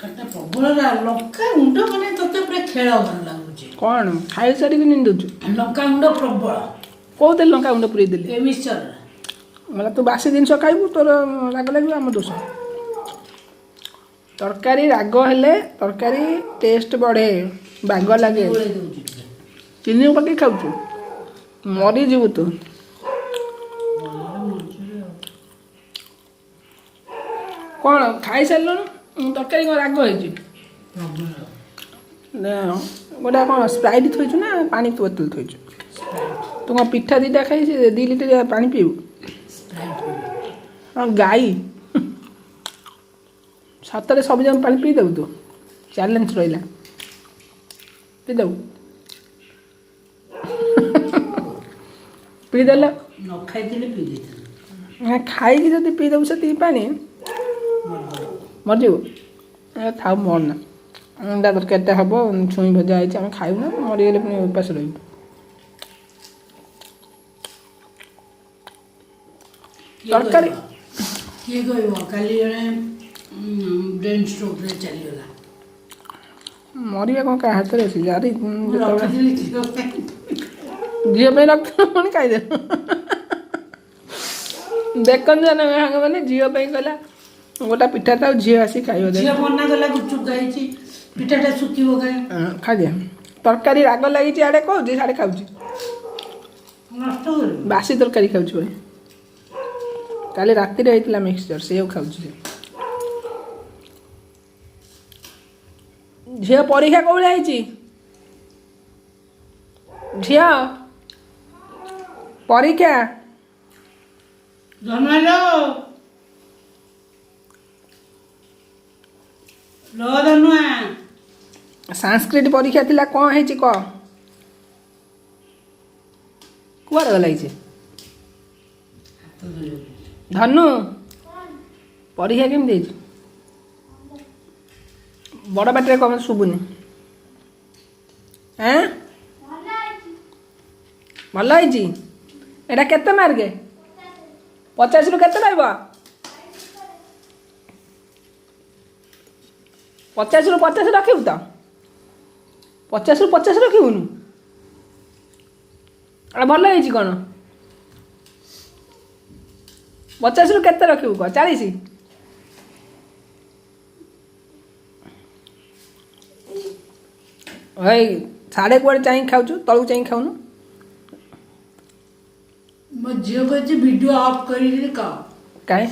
खट्टा प्रबल लंका गुंड माने तते पूरा खेल भल लागुचे कौन खाई सारी कि नहीं दूचु लंका गुंड प्रबल कौ तेल लंका गुंड पुरे देले ए मिक्सचर मतलब तू बासी जिनस खाइबू तोर राग लगे आम दोष तरकारी राग हेले तरकारी टेस्ट बढ़े बाग लगे गोळे दउची चिनी पकई खाऊ मरी जीवु तू कौन खाई सारू तरकारी कौन राग है गोटा कौन स्प्राइट थोचु ना पानी बोतल थोचु तू कौन पिठा दीटा खाई 2 लिटर पानी पीबू हाँ गाई सतरे सब जन पानी पी देबू तू चैलेंज रहा पी देबू पीदेल न खाइथिले पी देथिले खाई जब पीदेबू से पानी मरजीव था मर ना अंडा तरकारी हम छुई भजा है खाऊ ना मरीगले पुणी उपास रही तरकारी किए कहब काली जड़े ब्रेन स्ट्रोक रे चलीगला मरिया कौन क्या हाथ में जारी रखिथिले झील पे रक्त पुणी खाईदे देखन जाने मैंने झील पे कहला गोटा पिठा था झी आसी खाइब झील मना गला गुपचुप गाइची पिठाटा सुखिबो काहे खा दिया तरकारी राग लगी आड़े कहूँ साड़े खाऊ नष्ट कर बासी तरकारी खाऊ काली राति होता मिक्सचर से खाऊ झी परीक्षा कौन है झी परीक्षा जन्मलो लो धनुआ संस्कृत परीक्षा थिला कौन है कह कुआर गला धनु परीक्षा केमती बड़ पाटे कम शुभुनि हाँ भल है केते मार्क 50 रु केते पाइब 50 रु 50 रखिबु तो 50 रु 50 रखिबुनु आ भल है कौन 50 रु केते रखिबु कह 40 भाई साढ़े कुआड़े चाहिए खाऊ तलू चाहिए खाऊनु मो झील को वीडियो ऑफ कर काहे